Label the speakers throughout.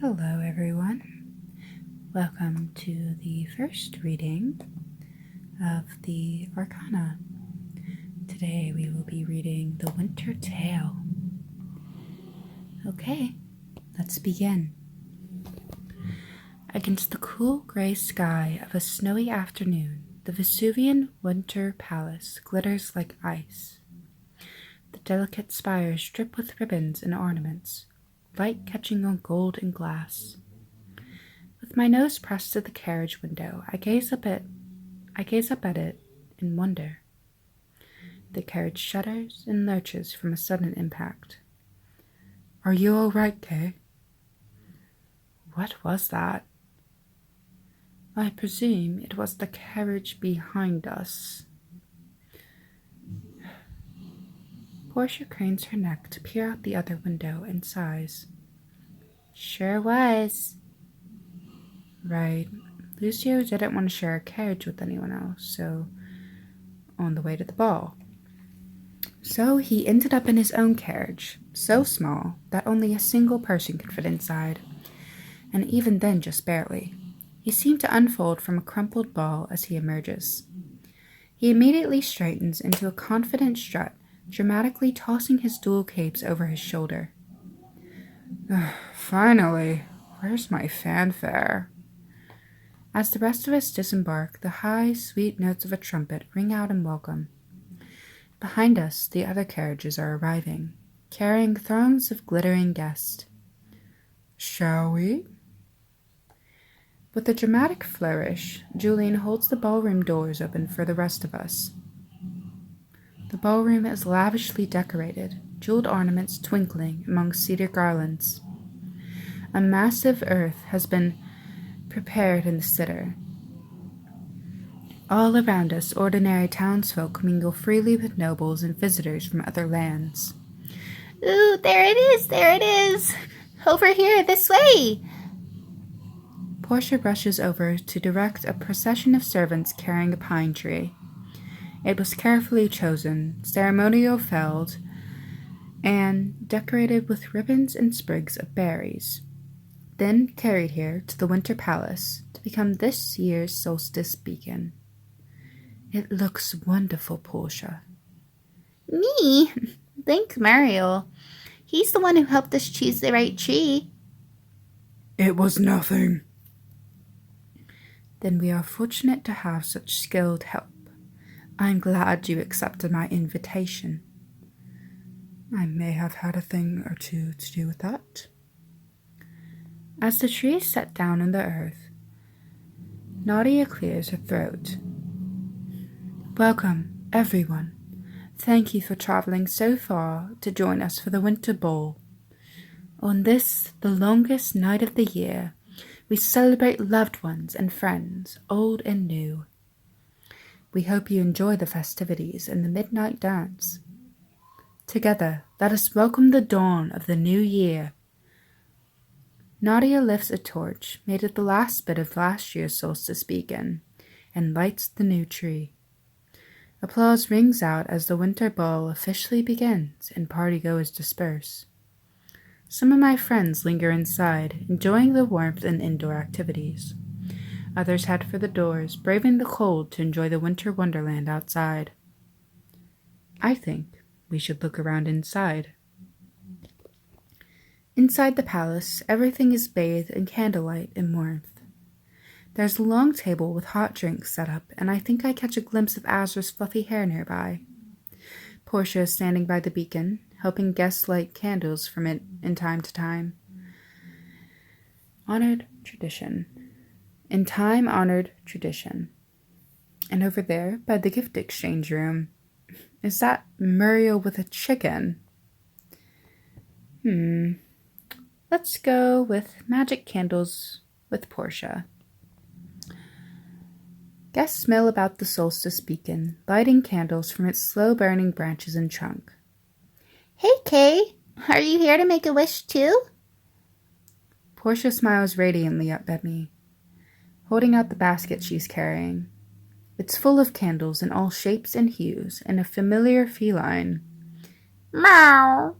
Speaker 1: Hello, everyone. Welcome to the first reading of the Arcana. Today we will be reading The Winter Tale. Okay, let's begin. Against the cool gray sky of a snowy afternoon, the Vesuvian Winter Palace glitters like ice. The delicate spires drip with ribbons and ornaments, light catching on gold and glass. With my nose pressed to the carriage window, I gaze up at it in wonder. The carriage shudders and lurches from a sudden impact. "Are you all right, Kay?" What was that? I presume it was the carriage behind us. Portia cranes her neck to peer out the other window and sighs. Sure was. Right. Lucio didn't want to share a carriage with anyone else, so on the way to the ball. So he ended up in his own carriage, so small that only a single person could fit inside, and even then just barely. He seemed to unfold from a crumpled ball as he emerges. He immediately straightens into a confident strut, dramatically tossing his dual capes over his shoulder. Finally, where's my fanfare? As the rest of us disembark, the high, sweet notes of a trumpet ring out in welcome. Behind us, the other carriages are arriving, carrying throngs of glittering guests. Shall we? With a dramatic flourish, Julian holds the ballroom doors open for the rest of us. The ballroom is lavishly decorated, jeweled ornaments twinkling among cedar garlands. A massive earth has been prepared in the sitter. All around us, ordinary townsfolk mingle freely with nobles and visitors from other lands.
Speaker 2: Ooh, there it is! Over here, this way!
Speaker 1: Portia rushes over to direct a procession of servants carrying a pine tree. It was carefully chosen, ceremonial felled, and decorated with ribbons and sprigs of berries, then carried here to the Winter Palace to become this year's solstice beacon. It looks wonderful, Portia.
Speaker 2: Me? Thanks, Mario. He's the one who helped us choose the right tree.
Speaker 1: It was nothing. Then we are fortunate to have such skilled help. I'm glad you accepted my invitation. I may have had a thing or two to do with that. As the tree is set down in the earth, Nadia clears her throat. Welcome, everyone. Thank you for traveling so far to join us for the Winter Ball. On this, the longest night of the year, we celebrate loved ones and friends, old and new. We hope you enjoy the festivities and the midnight dance. Together, let us welcome the dawn of the new year. Nadia lifts a torch made of the last bit of last year's solstice beacon and lights the new tree. Applause rings out as the winter ball officially begins and partygoers disperse. Some of my friends linger inside, enjoying the warmth and indoor activities. Others head for the doors, braving the cold to enjoy the winter wonderland outside. I think we should look around inside. Inside the palace, everything is bathed in candlelight and warmth. There's a long table with hot drinks set up, and I think I catch a glimpse of Azra's fluffy hair nearby. Portia is standing by the beacon, helping guests light candles from it in time to time. In time-honored tradition. And over there, by the gift exchange room, is that Muriel with a chicken? Let's go with magic candles with Portia. Guests mill about the solstice beacon, lighting candles from its slow-burning branches and trunk.
Speaker 2: Hey, Kay, are you here to make a wish too?
Speaker 1: Portia smiles radiantly up at me, holding out the basket she's carrying. It's full of candles in all shapes and hues, and a familiar feline.
Speaker 2: Meow.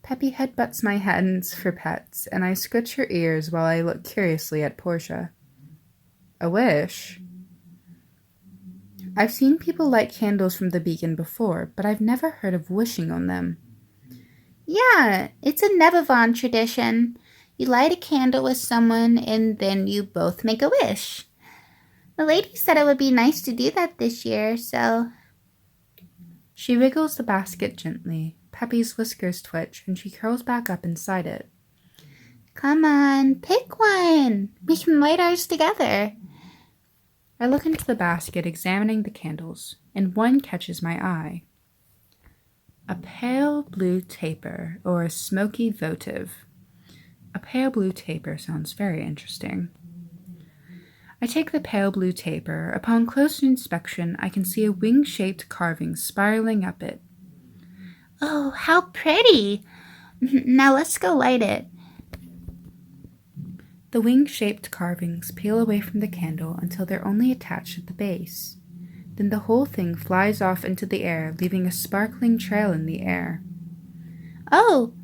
Speaker 1: Peppy headbutts my hands for pets, and I scratch her ears while I look curiously at Portia. A wish? I've seen people light candles from the beacon before, but I've never heard of wishing on them.
Speaker 2: Yeah, it's a Nevavon tradition. You light a candle with someone and then you both make a wish. The lady said it would be nice to do that this year, so...
Speaker 1: She wriggles the basket gently. Peppy's whiskers twitch, and she curls back up inside it.
Speaker 2: Come on, pick one. We can light ours together.
Speaker 1: I look into the basket, examining the candles, and one catches my eye. A pale blue taper, or a smoky votive. A pale blue taper sounds very interesting. I take the pale blue taper. Upon closer inspection, I can see a wing-shaped carving spiraling up it.
Speaker 2: Oh, how pretty! Now let's go light it.
Speaker 1: The wing-shaped carvings peel away from the candle until they're only attached at the base. Then the whole thing flies off into the air, leaving a sparkling trail in the air.
Speaker 2: Oh!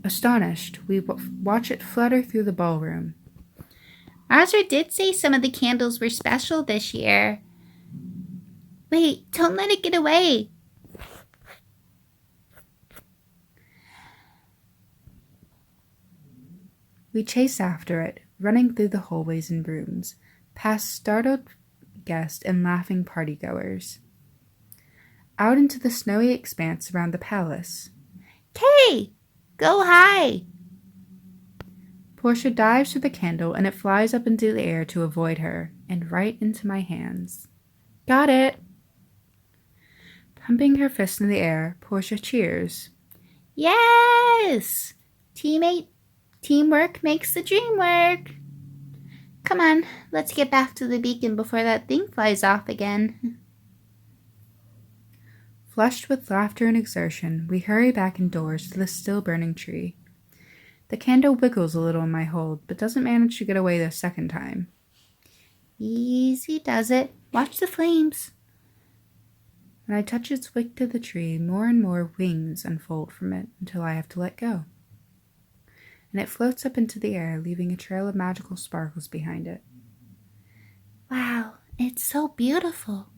Speaker 1: Astonished, we watch it flutter through the ballroom.
Speaker 2: Azra did say some of the candles were special this year. Wait, don't let it get away.
Speaker 1: We chase after it, running through the hallways and rooms, past startled guests and laughing partygoers. Out into the snowy expanse around the palace.
Speaker 2: Kay! Go high!
Speaker 1: Portia dives for the candle, and it flies up into the air to avoid her, and right into my hands. Got it! Pumping her fist in the air, Portia cheers.
Speaker 2: Yes! Teamwork makes the dream work. Come on, let's get back to the beacon before that thing flies off again.
Speaker 1: Flushed with laughter and exertion, we hurry back indoors to the still-burning tree. The candle wiggles a little in my hold, but doesn't manage to get away the second time.
Speaker 2: Easy does it. Watch the flames.
Speaker 1: When I touch its wick to the tree, more and more wings unfold from it until I have to let go. And it floats up into the air, leaving a trail of magical sparkles behind it.
Speaker 2: Wow, it's so beautiful.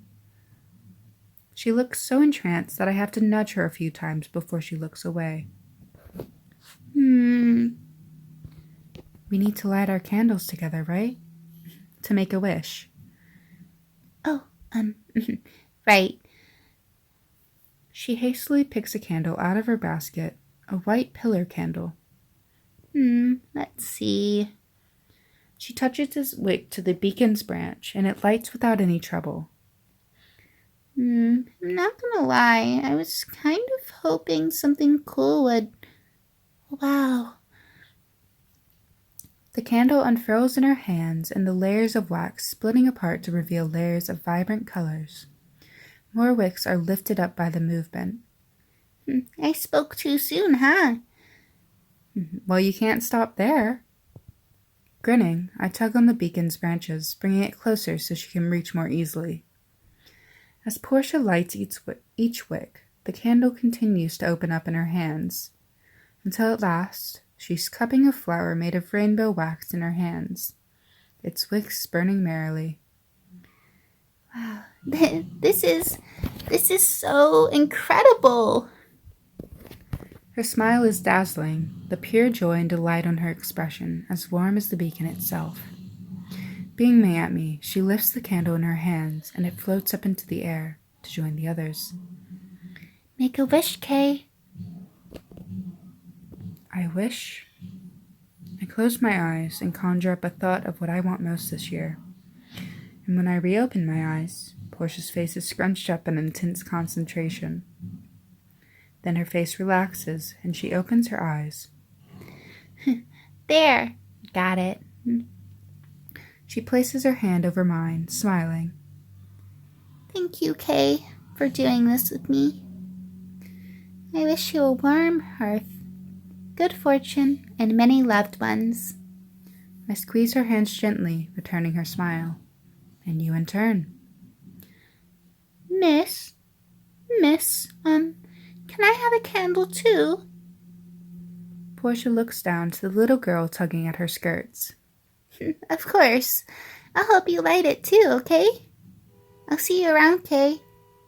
Speaker 1: She looks so entranced that I have to nudge her a few times before she looks away. We need to light our candles together, right? To make a wish.
Speaker 2: Oh, right.
Speaker 1: She hastily picks a candle out of her basket, a white pillar candle.
Speaker 2: Let's see.
Speaker 1: She touches its wick to the beacon's branch, and it lights without any trouble.
Speaker 2: I'm not gonna lie, I was kind of hoping something cool would... Wow.
Speaker 1: The candle unfurls in her hands, and the layers of wax splitting apart to reveal layers of vibrant colors. More wicks are lifted up by the movement.
Speaker 2: I spoke too soon, huh?
Speaker 1: Well, you can't stop there. Grinning, I tug on the beacon's branches, bringing it closer so she can reach more easily. As Portia lights each wick, the candle continues to open up in her hands, until at last she's cupping a flower made of rainbow wax in her hands, its wicks burning merrily.
Speaker 2: Wow, this is so incredible.
Speaker 1: Her smile is dazzling, the pure joy and delight on her expression, as warm as the beacon itself. Beaming at me, she lifts the candle in her hands, and it floats up into the air to join the others.
Speaker 2: Make a wish, Kay.
Speaker 1: I wish. I close my eyes and conjure up a thought of what I want most this year. And when I reopen my eyes, Portia's face is scrunched up in intense concentration. Then her face relaxes, and she opens her eyes.
Speaker 2: There, got it.
Speaker 1: She places her hand over mine, smiling.
Speaker 2: Thank you, Kay, for doing this with me. I wish you a warm hearth, good fortune, and many loved ones.
Speaker 1: I squeeze her hands gently, returning her smile. And you in turn.
Speaker 2: Miss, Can I have a candle too?
Speaker 1: Portia looks down to the little girl tugging at her skirts.
Speaker 2: Of course. I'll help you light it too, okay? I'll see you around, Kay.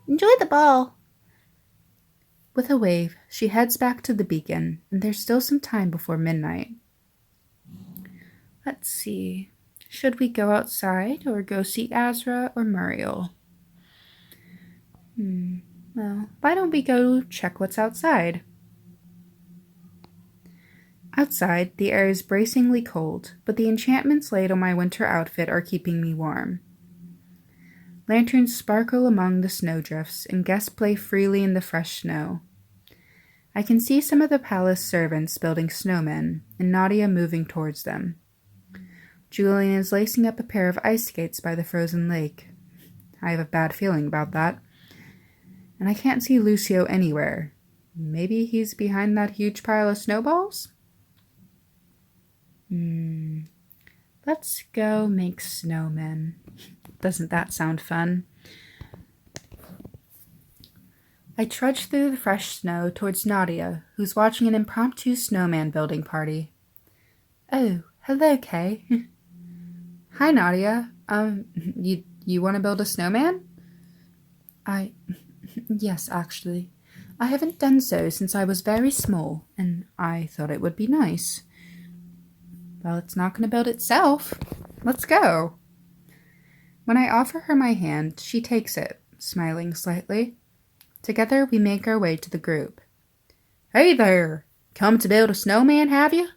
Speaker 2: Enjoy the ball.
Speaker 1: With a wave, she heads back to the beacon, and there's still some time before midnight. Let's see. Should we go outside or go see Azra or Muriel? Well, why don't we go check what's outside? Outside, the air is bracingly cold, but the enchantments laid on my winter outfit are keeping me warm. Lanterns sparkle among the snowdrifts, and guests play freely in the fresh snow. I can see some of the palace servants building snowmen, and Nadia moving towards them. Julian is lacing up a pair of ice skates by the frozen lake. I have a bad feeling about that. And I can't see Lucio anywhere. Maybe he's behind that huge pile of snowballs? Let's go make snowmen. Doesn't that sound fun? I trudge through the fresh snow towards Nadia, who's watching an impromptu snowman building party. Oh, hello, Kay. Hi, Nadia. You want to build a snowman? Yes, actually. I haven't done so since I was very small, and I thought it would be nice. Well, it's not going to build itself. Let's go. When I offer her my hand, she takes it, smiling slightly. Together, we make our way to the group. Hey there! Come to build a snowman, have you?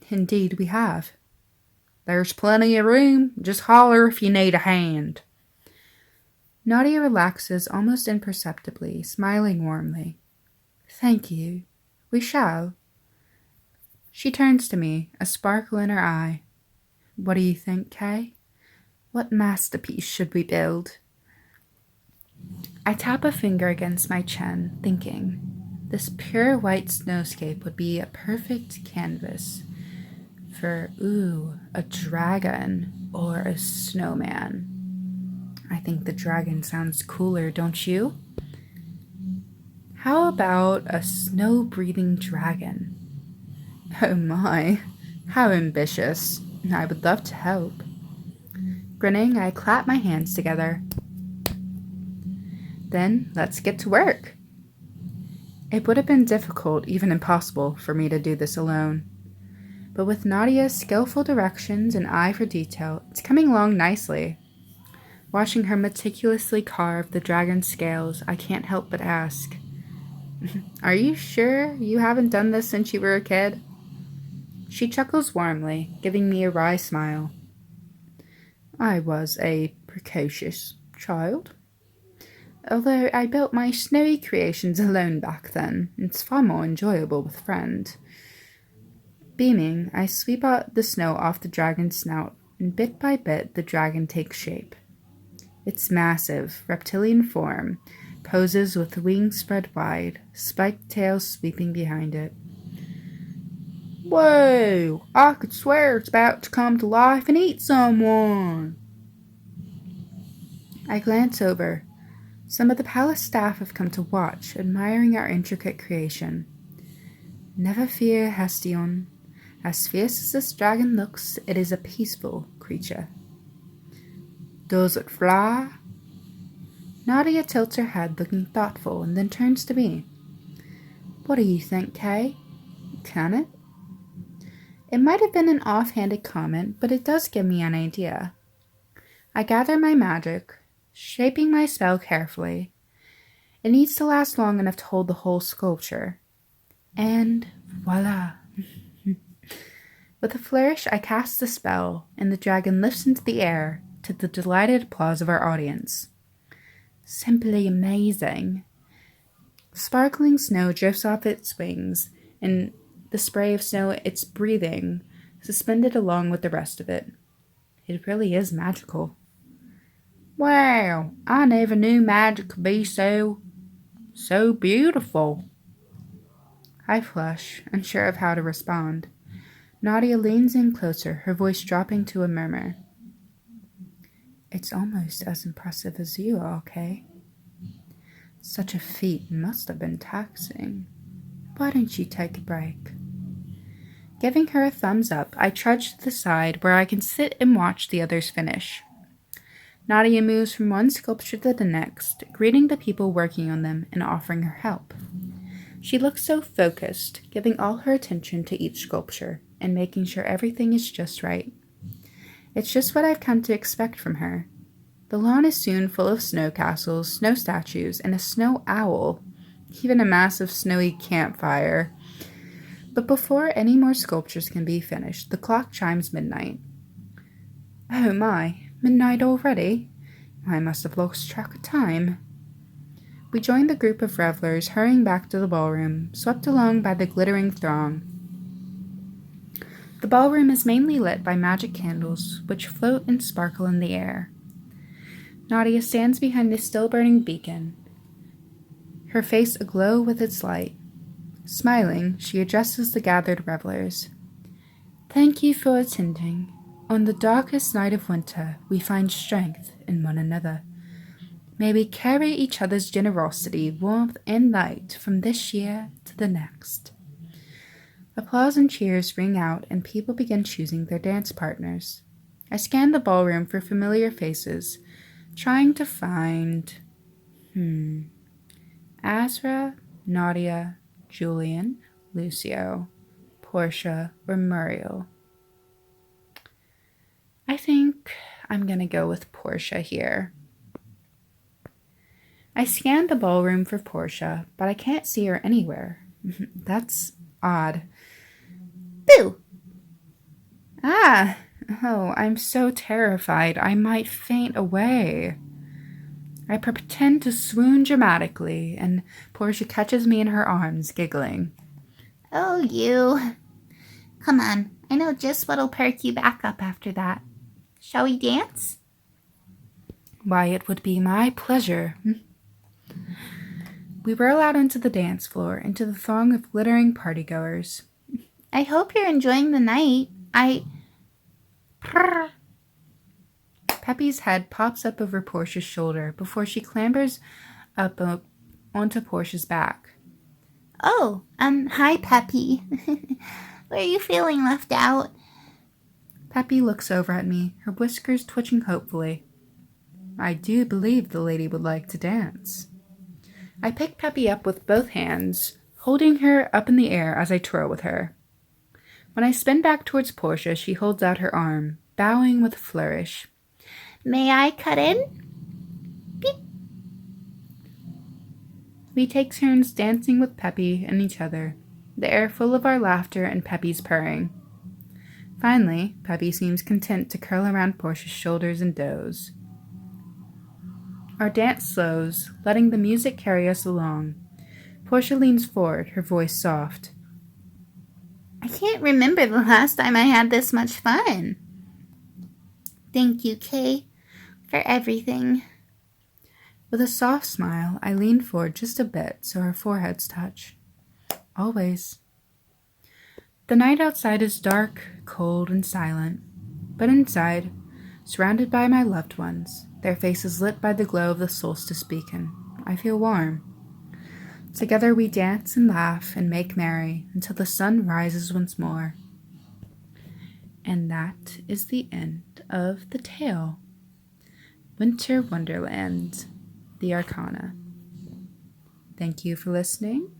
Speaker 1: Indeed, we have. There's plenty of room. Just holler if you need a hand. Nadia relaxes almost imperceptibly, smiling warmly. Thank you. We shall. She turns to me, a sparkle in her eye. What do you think, Kay? What masterpiece should we build? I tap a finger against my chin, thinking, this pure white snowscape would be a perfect canvas for, a dragon or a snowman. I think the dragon sounds cooler, don't you? How about a snow-breathing dragon? Oh my, how ambitious. I would love to help. Grinning, I clap my hands together. Then, let's get to work. It would have been difficult, even impossible, for me to do this alone. But with Nadia's skillful directions and eye for detail, it's coming along nicely. Watching her meticulously carve the dragon's scales, I can't help but ask, Are you sure you haven't done this since you were a kid? She chuckles warmly, giving me a wry smile. I was a precocious child. Although I built my snowy creations alone back then, it's far more enjoyable with a friend. Beaming, I sweep out the snow off the dragon's snout, and bit by bit the dragon takes shape. Its massive, reptilian form poses with wings spread wide, spiked tails sweeping behind it. Whoa! I could swear it's about to come to life and eat someone! I glance over. Some of the palace staff have come to watch, admiring our intricate creation. Never fear, Hestion. As fierce as this dragon looks, it is a peaceful creature. Does it fly? Nadia tilts her head, looking thoughtful, and then turns to me. What do you think, Kay? Can it? It might have been an offhanded comment, but it does give me an idea. I gather my magic, shaping my spell carefully. It needs to last long enough to hold the whole sculpture. And voila! With a flourish, I cast the spell, and the dragon lifts into the air, to the delighted applause of our audience. Simply amazing. Sparkling snow drifts off its wings, and the spray of snow it's breathing, suspended along with the rest of it. It really is magical. Wow, I never knew magic could be so beautiful. I flush, unsure of how to respond. Nadia leans in closer, her voice dropping to a murmur. It's almost as impressive as you are, Kay. Such a feat must have been taxing. Why don't you take a break? Giving her a thumbs up, I trudge to the side where I can sit and watch the others finish. Nadia moves from one sculpture to the next, greeting the people working on them and offering her help. She looks so focused, giving all her attention to each sculpture and making sure everything is just right. It's just what I've come to expect from her. The lawn is soon full of snow castles, snow statues, and a snow owl, even a massive snowy campfire. But before any more sculptures can be finished, the clock chimes midnight. Oh my, midnight already? I must have lost track of time. We join the group of revelers hurrying back to the ballroom, swept along by the glittering throng. The ballroom is mainly lit by magic candles, which float and sparkle in the air. Nadia stands behind the still-burning beacon, her face aglow with its light. Smiling, she addresses the gathered revelers. Thank you for attending. On the darkest night of winter, we find strength in one another. May we carry each other's generosity, warmth, and light from this year to the next. Applause and cheers ring out, and people begin choosing their dance partners. I scan the ballroom for familiar faces, trying to find... Azra, Nadia, Julian, Lucio, Portia, or Muriel. I think I'm gonna go with Portia here. I scanned the ballroom for Portia, but I can't see her anywhere. That's odd.
Speaker 2: Boo!
Speaker 1: Oh, I'm so terrified I might faint away. I pretend to swoon dramatically, and Portia catches me in her arms, giggling.
Speaker 2: Oh, you. Come on, I know just what'll perk you back up after that. Shall we dance?
Speaker 1: Why, it would be my pleasure. We whirl out onto the dance floor, into the throng of glittering partygoers.
Speaker 2: I hope you're enjoying the night.
Speaker 1: Peppy's head pops up over Portia's shoulder before she clambers up onto Portia's back.
Speaker 2: Oh, hi, Peppy. Were you feeling left out?
Speaker 1: Peppy looks over at me, her whiskers twitching hopefully. I do believe the lady would like to dance. I pick Peppy up with both hands, holding her up in the air as I twirl with her. When I spin back towards Portia, she holds out her arm, bowing with a flourish.
Speaker 2: May I cut in? Beep.
Speaker 1: We take turns dancing with Peppy and each other, the air full of our laughter and Peppy's purring. Finally, Peppy seems content to curl around Portia's shoulders and doze. Our dance slows, letting the music carry us along. Portia leans forward, her voice soft.
Speaker 2: I can't remember the last time I had this much fun. Thank you, Kay, for everything.
Speaker 1: With a soft smile, I lean forward just a bit so our foreheads touch. Always. The night outside is dark, cold, and silent, but inside, surrounded by my loved ones, their faces lit by the glow of the solstice beacon, I feel warm. Together we dance and laugh and make merry until the sun rises once more. And that is the end of the tale. Winter Wonderland, the Arcana. Thank you for listening.